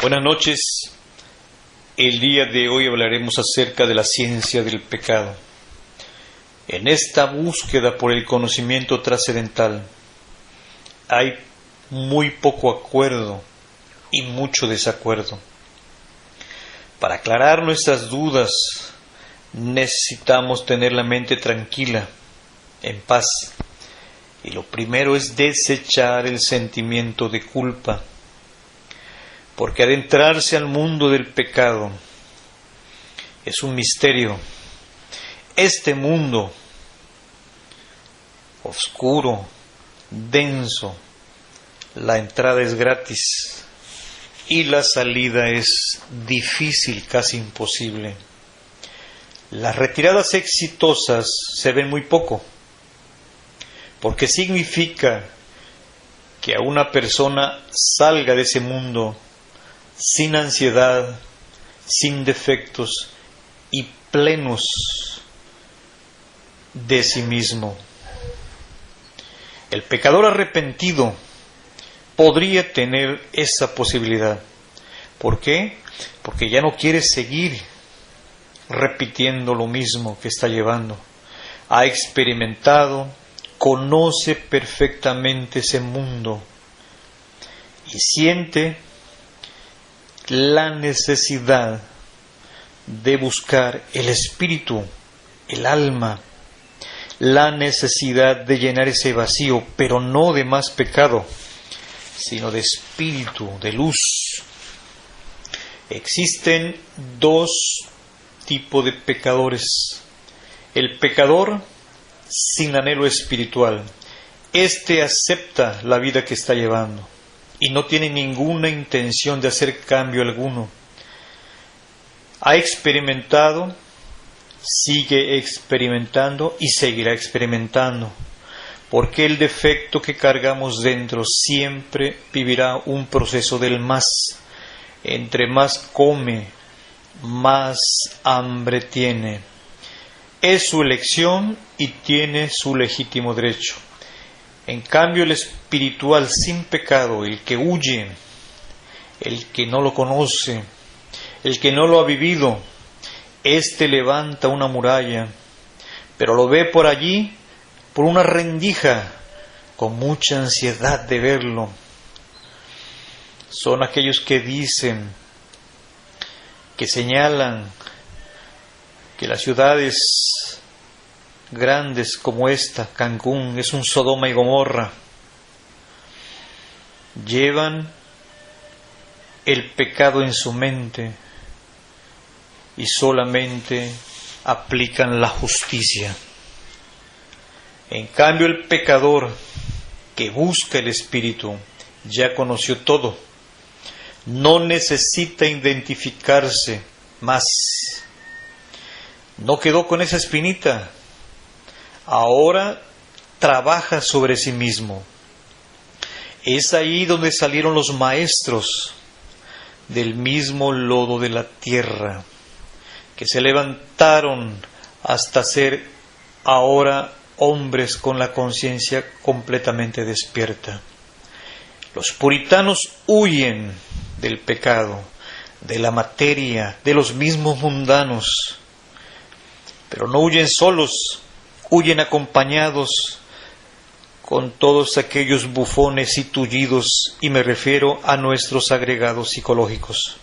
Buenas noches. El día de hoy hablaremos acerca de la ciencia del pecado. En esta búsqueda por el conocimiento trascendental hay muy poco acuerdo y mucho desacuerdo. Para aclarar nuestras dudas necesitamos tener la mente tranquila, en paz. Y lo primero es desechar el sentimiento de culpa. Porque adentrarse al mundo del pecado es un misterio. Este mundo oscuro, denso, la entrada es gratis y la salida es difícil, casi imposible. Las retiradas exitosas se ven muy poco, porque significa que a una persona salga de ese mundo sin ansiedad, sin defectos y plenos de sí mismo. El pecador arrepentido podría tener esa posibilidad. ¿Por qué? Porque ya no quiere seguir repitiendo lo mismo que está llevando. Ha experimentado, conoce perfectamente ese mundo y siente la necesidad de buscar el espíritu, el alma, la necesidad de llenar ese vacío, pero no de más pecado, sino de espíritu, de luz. Existen dos tipos de pecadores. El pecador sin anhelo espiritual. Este acepta la vida que está llevando y no tiene ninguna intención de hacer cambio alguno. Ha experimentado, sigue experimentando y seguirá experimentando, porque el defecto que cargamos dentro siempre vivirá un proceso del más. Entre más come, más hambre tiene. Es su elección y tiene su legítimo derecho. En cambio, el espiritual sin pecado, el que huye, el que no lo conoce, el que no lo ha vivido, éste levanta una muralla, pero lo ve por allí, por una rendija, con mucha ansiedad de verlo. Son aquellos que dicen, que señalan que las ciudades grandes como esta, Cancún, es un Sodoma y Gomorra. Llevan el pecado en su mente y solamente aplican la justicia. En cambio, el pecador que busca el Espíritu ya conoció todo. No necesita identificarse más. No quedó con esa espinita. Ahora trabaja sobre sí mismo. Es ahí donde salieron los maestros del mismo lodo de la tierra, que se levantaron hasta ser ahora hombres con la conciencia completamente despierta. Los puritanos huyen del pecado, de la materia, de los mismos mundanos, pero no huyen solos, huyen acompañados con todos aquellos bufones y tullidos, y me refiero a nuestros agregados psicológicos.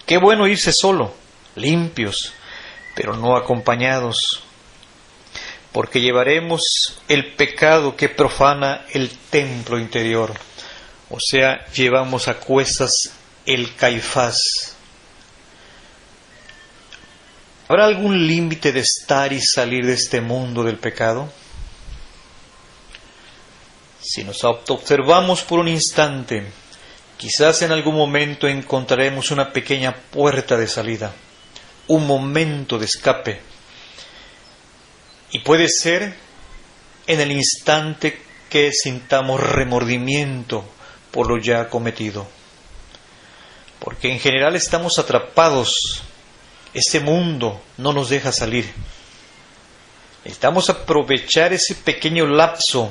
Qué bueno irse solo, limpios, pero no acompañados, porque llevaremos el pecado que profana el templo interior, o sea, llevamos a cuestas el Caifás. ¿Habrá algún límite de estar y salir de este mundo del pecado? Si nos observamos por un instante, quizás en algún momento encontraremos una pequeña puerta de salida, un momento de escape. Y puede ser en el instante que sintamos remordimiento por lo ya cometido. Porque en general estamos atrapados. Este mundo no nos deja salir. Necesitamos aprovechar ese pequeño lapso,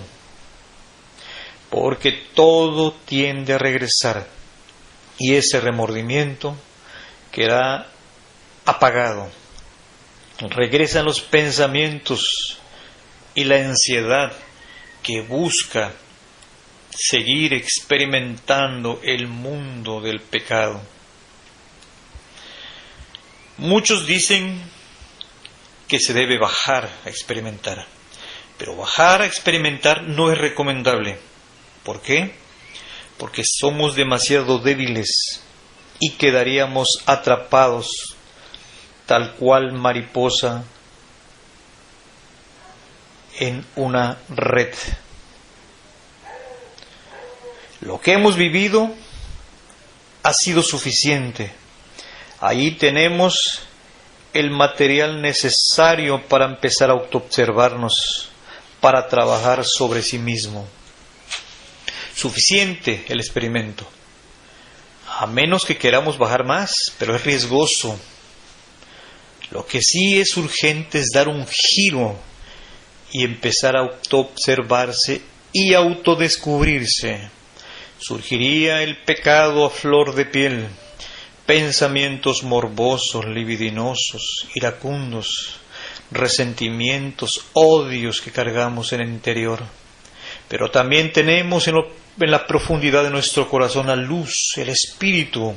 porque todo tiende a regresar. y ese remordimiento queda apagado. Regresan los pensamientos y la ansiedad que busca seguir experimentando el mundo del pecado. Muchos dicen que se debe bajar a experimentar, pero bajar a experimentar no es recomendable. ¿Por qué? Porque somos demasiado débiles y quedaríamos atrapados tal cual mariposa en una red. Lo que hemos vivido ha sido suficiente. Ahí tenemos el material necesario para empezar a autoobservarnos, para trabajar sobre sí mismo. Suficiente el experimento. A menos que queramos bajar más, pero es riesgoso. Lo que sí es urgente es dar un giro y empezar a autoobservarse y autodescubrirse. Surgiría el pecado a flor de piel, pensamientos morbosos, libidinosos, iracundos, resentimientos, odios que cargamos en el interior. Pero también tenemos en la profundidad de nuestro corazón la luz, el espíritu,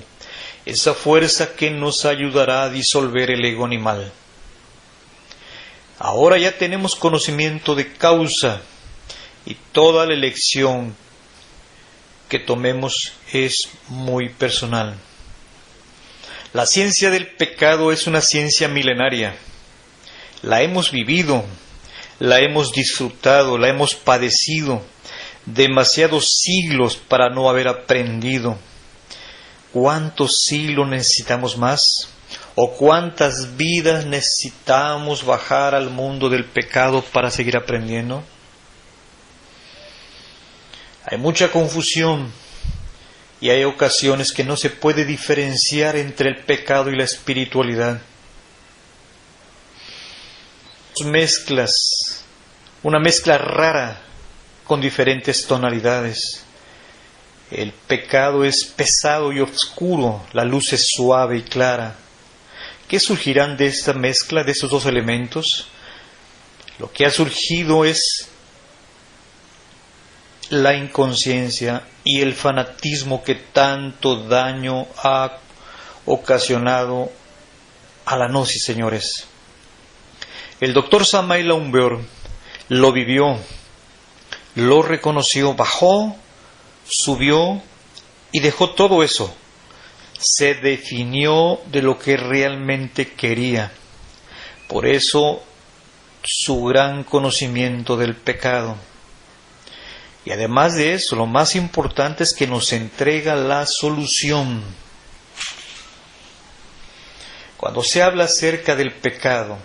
esa fuerza que nos ayudará a disolver el ego animal. Ahora ya tenemos conocimiento de causa y toda la elección que tomemos es muy personal. La ciencia del pecado es una ciencia milenaria. La hemos vivido, la hemos disfrutado, la hemos padecido demasiados siglos para no haber aprendido. ¿Cuántos siglos necesitamos más? ¿O cuántas vidas necesitamos bajar al mundo del pecado para seguir aprendiendo? Hay mucha confusión y hay ocasiones que no se puede diferenciar entre el pecado y la espiritualidad. Mezclas, una mezcla rara con diferentes tonalidades. El pecado es pesado y oscuro, la luz es suave y clara. ¿Qué surgirán de esta mezcla, de esos dos elementos? Lo que ha surgido es la inconsciencia y el fanatismo que tanto daño ha ocasionado a la gnosis, señores. El doctor Samael Aumbeor lo vivió, lo reconoció, bajó, subió y dejó todo eso. Se definió de lo que realmente quería. Por eso su gran conocimiento del pecado. Y además de eso, lo más importante es que nos entrega la solución. Cuando se habla acerca del pecado,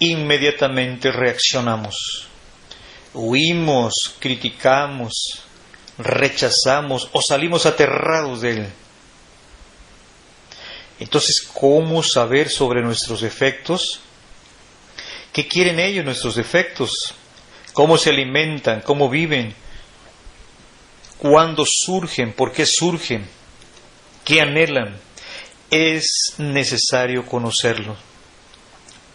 inmediatamente reaccionamos. Huimos, criticamos, rechazamos o salimos aterrados de él. Entonces, ¿cómo saber sobre nuestros defectos? ¿Qué quieren ellos, nuestros defectos? ¿Cómo se alimentan? ¿Cómo viven? ¿Cuándo surgen? ¿Por qué surgen? ¿Qué anhelan? Es necesario conocerlos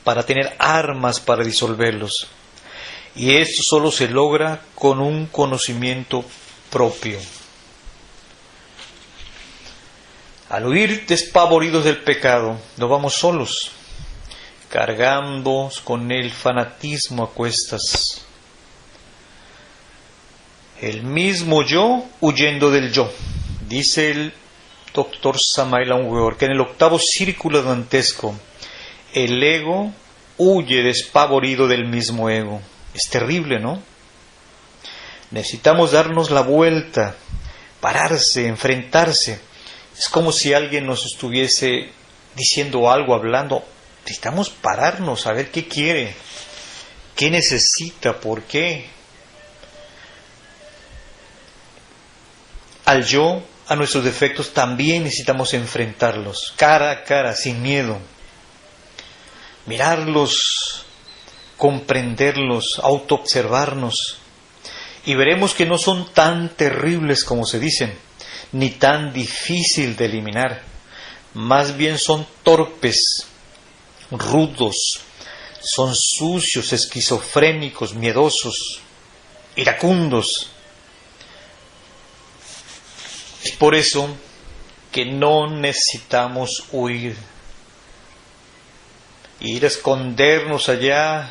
para tener armas para disolverlos. Y esto solo se logra con un conocimiento propio. Al huir despavoridos del pecado, no vamos solos, cargando con el fanatismo a cuestas. El mismo yo huyendo del yo. Dice el doctor Samael Aumbeor que en el octavo círculo dantesco, el ego huye despavorido del mismo ego. Es terrible, ¿no? Necesitamos darnos la vuelta, pararse, enfrentarse. Es como si alguien nos estuviese diciendo algo, hablando. Necesitamos pararnos, a ver qué quiere, qué necesita, por qué. Al yo, a nuestros defectos, también necesitamos enfrentarlos, cara a cara, sin miedo. Mirarlos, comprenderlos, autoobservarnos. Y veremos que no son tan terribles como se dicen. ni tan difícil de eliminar. Más bien son torpes, rudos, son sucios, esquizofrénicos, miedosos, iracundos. Es por eso que no necesitamos huir, ir a escondernos allá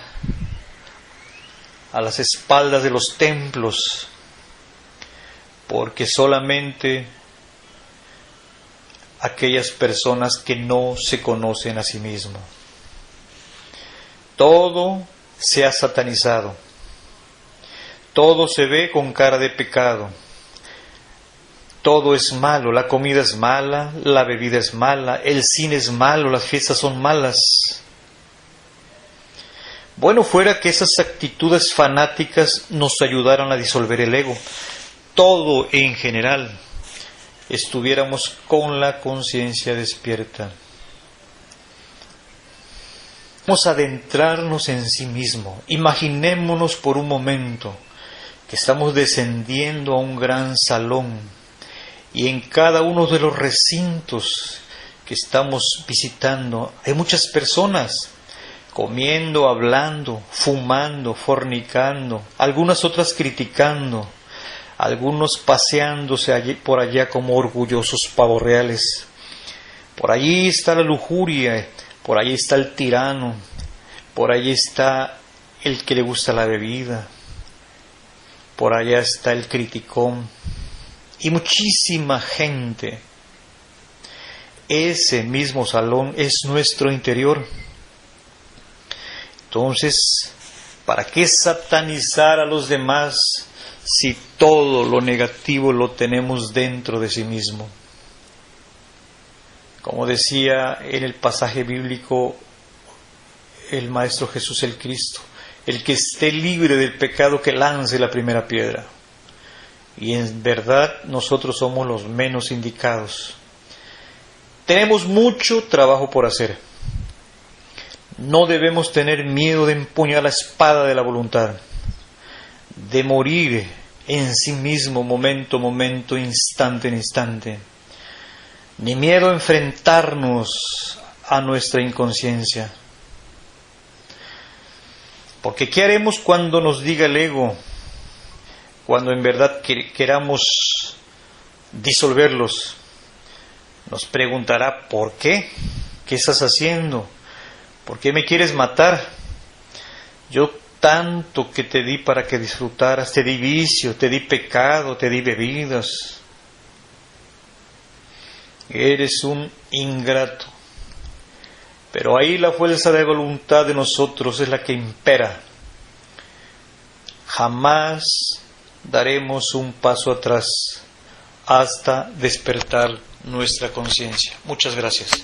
a las espaldas de los templos, porque solamente aquellas personas que no se conocen a sí mismos. Todo se ha satanizado, todo se ve con cara de pecado, todo es malo, la comida es mala, la bebida es mala, el cine es malo, las fiestas son malas. Bueno fuera que esas actitudes fanáticas nos ayudaran a disolver el ego, todo en general, estuviéramos con la conciencia despierta. Vamos a adentrarnos en sí mismo. Imaginémonos por un momento que estamos descendiendo a un gran salón y en cada uno de los recintos que estamos visitando hay muchas personas comiendo, hablando, fumando, fornicando, algunas otras criticando, algunos paseándose allí, por allá como orgullosos pavos reales. Por allí está la lujuria, por allí está el tirano, por allí está el que le gusta la bebida, por allá está el criticón y muchísima gente. Ese mismo salón es nuestro interior. Entonces, ¿para qué satanizar a los demás si todo lo negativo lo tenemos dentro de sí mismo? Como decía en el pasaje bíblico el Maestro Jesús el Cristo, el que esté libre del pecado que lance la primera piedra. Y en verdad nosotros somos los menos indicados. Tenemos mucho trabajo por hacer. No debemos tener miedo de empuñar la espada de la voluntad, de morir en sí mismo momento a momento, instante en instante. Ni miedo a enfrentarnos a nuestra inconsciencia. Porque ¿qué haremos cuando nos diga el ego? Cuando en verdad queramos disolverlos. Nos preguntará, ¿por qué? ¿Qué estás haciendo? ¿Por qué me quieres matar? Yo tanto que te di para que disfrutaras, te di vicio, te di pecado, te di bebidas. Eres un ingrato. Pero ahí la fuerza de voluntad de nosotros es la que impera. Jamás daremos un paso atrás hasta despertar nuestra conciencia. Muchas gracias.